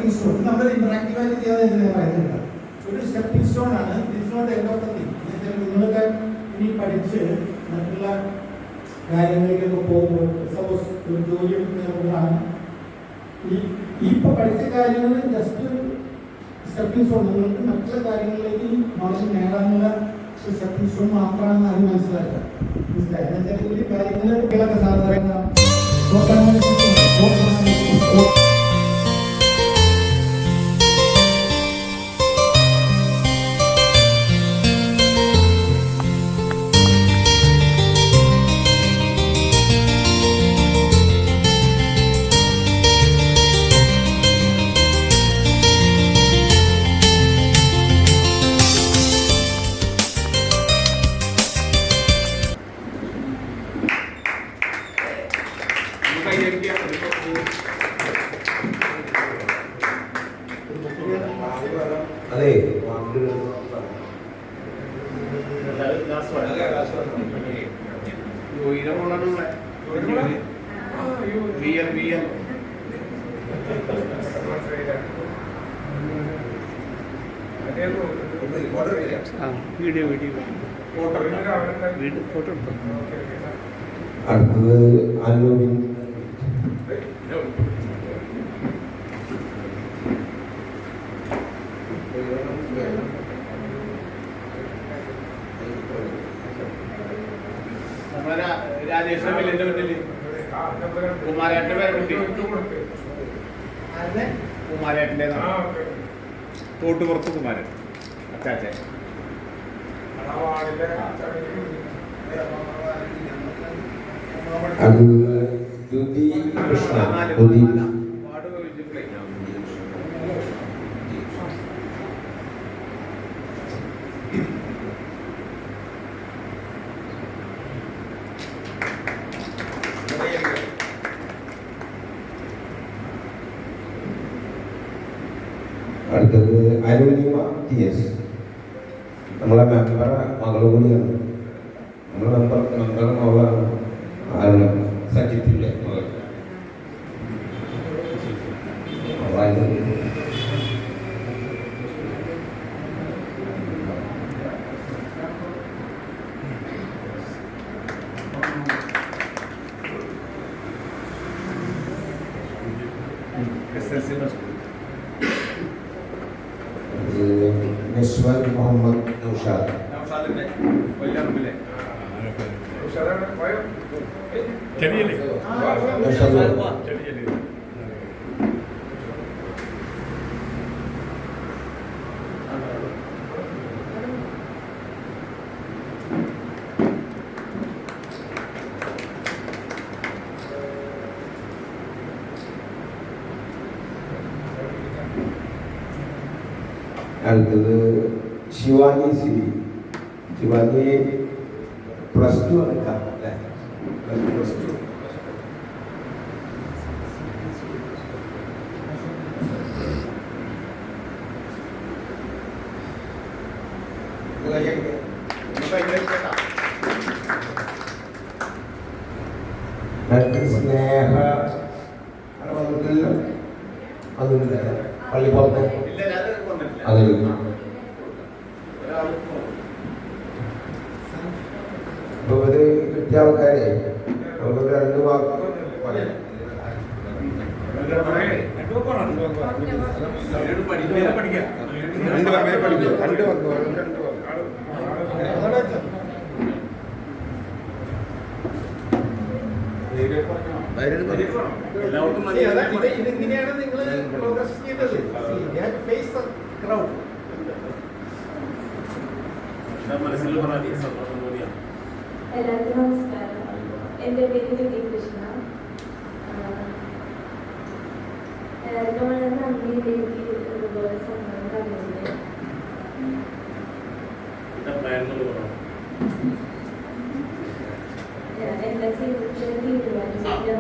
Stepping stone. നമ്മൾ ഇന്ററാക്റ്റീവായിട്ട് ചെയ്യാതെ പറയുന്നില്ല. ഒരു സ്റ്റെപ്പിംഗ് സ്റ്റോൺ ആണ്. It's not end of the thing. നിങ്ങൾക്ക് ഇനി പഠിച്ച് മറ്റുള്ള കാര്യങ്ങളിലേക്കൊക്കെ പോകുമ്പോൾ സപ്പോസ് ഒരു ജോലി എടുക്കുന്നതാണ് ഇപ്പൊ പഠിച്ച കാര്യങ്ങൾ ജസ്റ്റ് സ്റ്റെപ്പിംഗ് സ്റ്റോൺ. നിങ്ങൾക്ക് മറ്റുള്ള കാര്യങ്ങളിലേക്ക് നോളജ് നേടാനുള്ള ഒരു സ്റ്റെപ്പിംഗ് സ്റ്റോൺ മാത്രമാണെന്ന് അത് മനസ്സിലാക്കുക. മനസ്സിലായി ഒരു കാര്യങ്ങളൊക്കെ സാധാരണ അതെ വീഡിയോ ഫോട്ടോ എടുത്തു. അടുത്തത് അനുവിൻ രാജേഷിന്റെ വീട്ടില് കുമാരേട്ടന്റെ പേരക്കുട്ടി കുമാരേട്ടന്റെ തോട്ടുപുറത്ത് കുമാരൻ അച്ചാച്ചേ. അത് ദുതി കൃഷ്ണ ദുതി അടുത്തത് അരുണിമ ടി എസ്. നമ്മളെ മെമ്പറെ മകൾ കൂടിയാണ്. നമ്മളെ മെമ്പറുടെ മകളാണ് സജിത്തിൻ്റെ മകൾ. നിസ്വർ മുഹമ്മദ് നൗഷാദ്. അടുത്തത് ശിവാനി സിരി. ശിവാനി +2 എടുക്കാം അല്ലേ? +2. സ്നേഹ അതില്ല പള്ളിപ്പുറത്ത് അതിൽ ഇപ്പൊ ഒരു കിട്ടിയ ആൾക്കാരെ അവർക്ക് 2 വാക്ക് ഇങ്ങനെയാണ് നിങ്ങൾ പ്രോഗ്രസ് ചെയ്തത്. Face crowd. എല്ലാവർക്കും നമസ്കാരം. എൻ്റെ പേര് വിധി കൃഷ്ണ. എല്ലാവർക്കും വളരെ നന്ദി എനിക്ക് ഇതുപോലെ സമ്മതം തന്നതിന്. എല്ലാ ജീവിതത്തിലും തീരുമാനിച്ചിട്ട്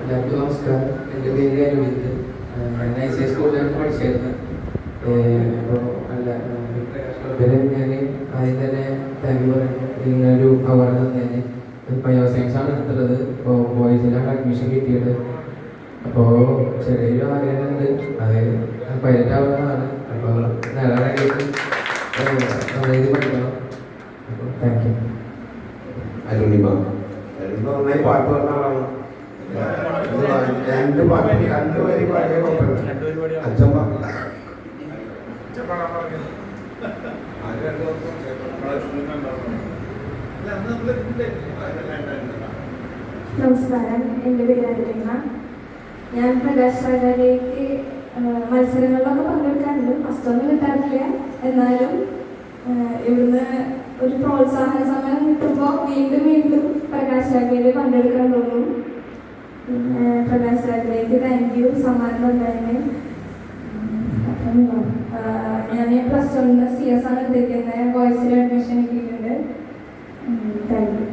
എല്ലാവർക്കും നമസ്കാരം. എൻ്റെ പേര് അരവിന്ദ്. ഞാൻ ICS സ്കൂളിലാണ് പഠിച്ചിരുന്നത്. അപ്പോൾ അല്ല ഞാൻ ആദ്യം തന്നെ താങ്ക് യു പറയുന്നു. ഇങ്ങനൊരു അവാർഡ് തന്നതിന്. ബയോ സയൻസാണ് എടുത്തിട്ടുള്ളത്. അപ്പോൾ ബോയ്സിലാണ് അഡ്മിഷൻ കിട്ടിയത്. അപ്പോൾ ചെറിയൊരു ആഗ്രഹമുണ്ട്, അത് പൈലറ്റ് ആവുന്നതാണ്. അപ്പോൾ നല്ലതായിട്ട് നന്നായി പഠിക്കണം. അപ്പോൾ താങ്ക് യു. അരുണിമ നന്നായി പാട്ട് പറഞ്ഞ ആളാണ്. രണ്ട് വരി പാടിയ കുഴപ്പമില്ല. അച്ഛൻ നമസ്കാരം, എൻ്റെ പേര് അരുണിമ. ഞാൻ പ്രകാശ് രാജയിലേക്ക് മത്സരങ്ങളിലൊക്കെ പങ്കെടുക്കാറുണ്ട്. ഫസ്റ്റൊന്നും കിട്ടാറില്ല. എന്നാലും ഇവിടുന്ന് ഒരു പ്രോത്സാഹന സമയം കിട്ടുമ്പോൾ വീണ്ടും പ്രകാശ് രാജയിൽ പങ്കെടുക്കാൻ തോന്നും. പിന്നെ പ്രകാശ് രാജയിലേക്ക് താങ്ക് യു. സമ്മാനം ഉണ്ടായിരുന്നു. ഞാൻ +1 CS ആണ് എടുത്തിരിക്കുന്നത്. വോയിസിൽ അഡ്മിഷൻ കിട്ടിയിട്ടുണ്ട്. Thank you.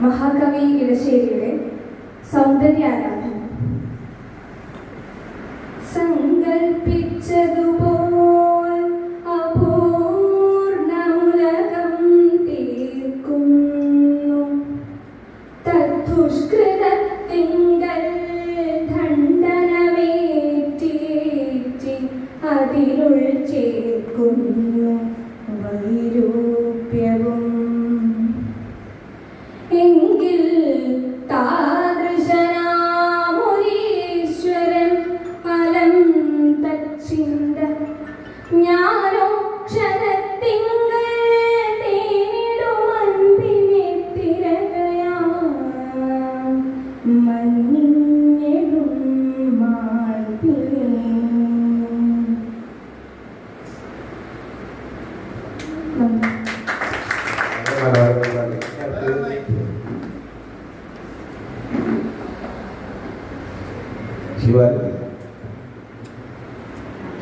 മഹാകവി ഇടശ്ശേരിയുടെ സൗന്ദര്യാരാധന. സങ്കൽപ്പിച്ചതുപോൽ അപൂർണമുലകം തീർക്കുന്നു. തദ്ദുഷ്കൃതത്തിങ്കൽ ദണ്ഡനമേറ്റേറ്റി അതിലുൾ ചേർക്കുന്നു വൈരൂപ്യവും. എങ്കിൽ താദൃശനാമുരീശ്വരൻ ഫലം തച്ചിന്ത ഞാനോ ക്ഷണത്തിങ്കൽ തേനിടുമൻപിനെ തിരകയാം മഞ്ഞിടും മാൽപ്പിനെ.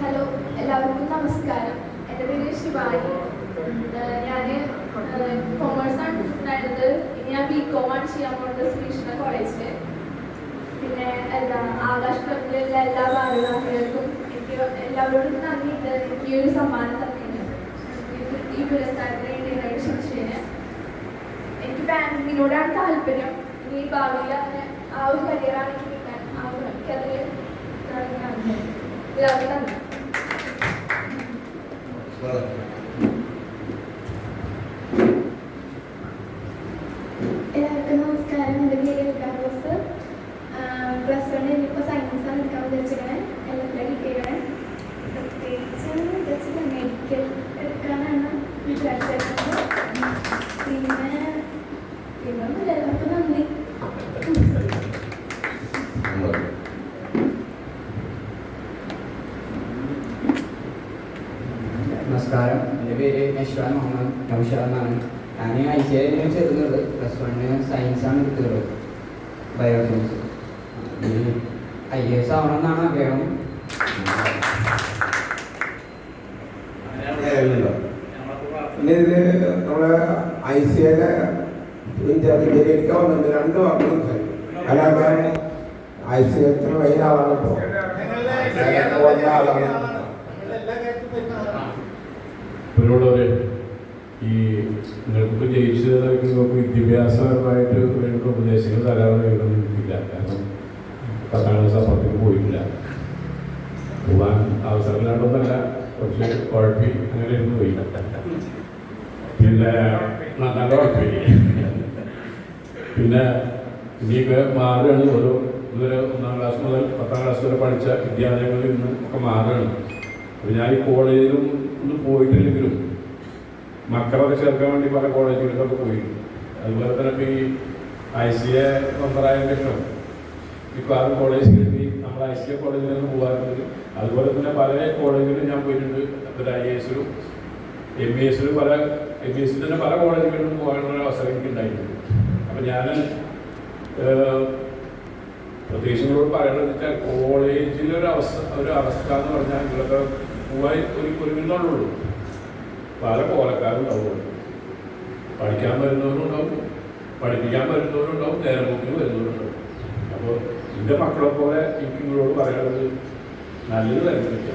ഹലോ, എല്ലാവർക്കും നമസ്കാരം. എൻ്റെ പേര് ശിവാനി. ഞാൻ കൊമേഴ്സാണ് എടുത്തിട്ടുണ്ടായിരുന്നത്. ഇനി ഞാൻ BCom ആണ് ചെയ്യാൻ പോകുന്നത് ശ്രീകൃഷ്ണ കോളേജിൽ. പിന്നെ ആകാശ് ക്ലബിലുള്ള എല്ലാ ഭാരവാഹികൾക്കും എനിക്ക് എല്ലാവരോടും നന്ദിയുണ്ട്. എനിക്ക് ഈ ഒരു സമ്മാനം തന്നതിന്, ഈ പുരസ്കാരത്തിന് വേണ്ടി ക്ഷണിച്ചതിന്. എനിക്ക് ബാങ്കിങ്ങിനോടാണ് താല്പര്യം. ഇനി ഭാവിയിൽ അങ്ങനെ ആ ഒരു കരിയറാണ് എനിക്ക് കിട്ടാൻ എനിക്കതിൽ എല്ലാവർക്കും നന്ദി. എല്ലാവർക്കും നമസ്കാരം. എൻ്റെ പേര് റോസ്. +1 ഇനിയിപ്പോൾ സയൻസാണ് എടുക്കാൻ വിചാരിച്ചിരിക്കണേ. എല്ലാത്തിലും കിട്ടിയിരിക്കണേ. പ്രത്യേകിച്ച് മെഡിക്കൽ എടുക്കാനാണ് വിചാരിച്ചിരിക്കുന്നത്. പിന്നെ എല്ലാവർക്കും നന്ദി. നമസ്കാരം, എൻ്റെ പേര് നശ്വാൻ മുഹമ്മദ് നൗഷാദ് എന്നാണ്. ഞാൻ ICAI ചേർന്നത്. +1 സയൻസാണ് എടുത്തത്, ബയോ സയൻസ്. IAS ആവണമെന്നാണ് ആഗ്രഹം. പിന്നെ ഇതില് നമ്മളെ ICAI ഇന്ത്യയിലേക്ക് വന്നിട്ടുണ്ട്. 2 വാക്കുകളും അല്ലാതെ ICAI വലിയ ആളാണ്. ഇപ്പോൾ വന്ന ആളാണ്. പ്രിയമുള്ളവരെ, ഈ നിങ്ങൾക്ക് ജയിച്ചതൊക്കെ വിദ്യാഭ്യാസപരമായിട്ട് വേണ്ട ഉപദേശങ്ങൾ തരാമെന്ന് എനിക്കില്ല. കാരണം 10ാം ക്ലാസ് അപ്പുറത്തേക്ക് പോയിട്ടില്ല. പോകാൻ അവസരമില്ലാണ്ടൊന്നല്ല, കുറച്ച് കുഴപ്പി അങ്ങനെ ഇരുന്ന് പോയി. പിന്നെ നല്ല കുഴപ്പി. പിന്നെ ഇനിയൊക്കെ മാറുകയാണ്. ഓരോ ഇതുവരെ 1ാം ക്ലാസ് മുതൽ 10ാം ക്ലാസ് വരെ പഠിച്ച വിദ്യാലയങ്ങളിൽ നിന്ന് ഒക്കെ മാറുകയാണ്. അപ്പോൾ ഞാൻ ഈ കോളേജിലും ഒന്നും പോയിട്ടില്ലെങ്കിലും മക്കളൊക്കെ ചേർക്കാൻ വേണ്ടി പല കോളേജുകളിലൊക്കെ പോയിരുന്നു. അതുപോലെ തന്നെ ഇപ്പോൾ ഈ ICAI മെമ്പറായതിൻ്റെ ശേഷം മിക്കവാറും കോളേജ് കിട്ടി നമ്മൾ ICAI കോളേജിൽ നിന്ന് പോകാറുണ്ട്. അതുപോലെ തന്നെ പല കോളേജുകളിലും ഞാൻ പോയിട്ടുണ്ട്. അപ്പോൾ IASലും MBSലും MBSൽ തന്നെ പല കോളേജുകളിലും പോകാനുള്ള അവസരം എനിക്ക് ഉണ്ടായിട്ടുണ്ട്. അപ്പം ഞാൻ പ്രത്യേകിച്ച് നിങ്ങളോട് പറയണമെന്ന് വെച്ചാൽ കോളേജിലൊരു അവസ്ഥ എന്ന് പറഞ്ഞാൽ നിങ്ങളൊക്കെ പോകാൻ ഒരുങ്ങുന്നുള്ളൂ. പല കോലക്കാരുണ്ടാവും. പഠിക്കാൻ വരുന്നവരുണ്ടാവും, പഠിപ്പിക്കാൻ വരുന്നവരുണ്ടാവും, നേരെ നോക്കി വരുന്നവരുണ്ടാവും. അപ്പോൾ എൻ്റെ മക്കളെ പോലെ എനിക്ക് നിങ്ങളോട് പറയാനുള്ളത് നല്ലത് തരത്തില്ല.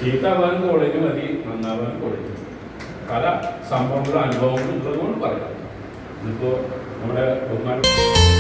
ചീത്താവാനും കോളേജ് മതി, നന്നാവാനും കോളേജ് മതി. പല സംഭവങ്ങളും അനുഭവങ്ങളും ഉള്ളതുകൊണ്ട് പറയാം. ഇതിപ്പോൾ നമ്മുടെ ബഹുമാനം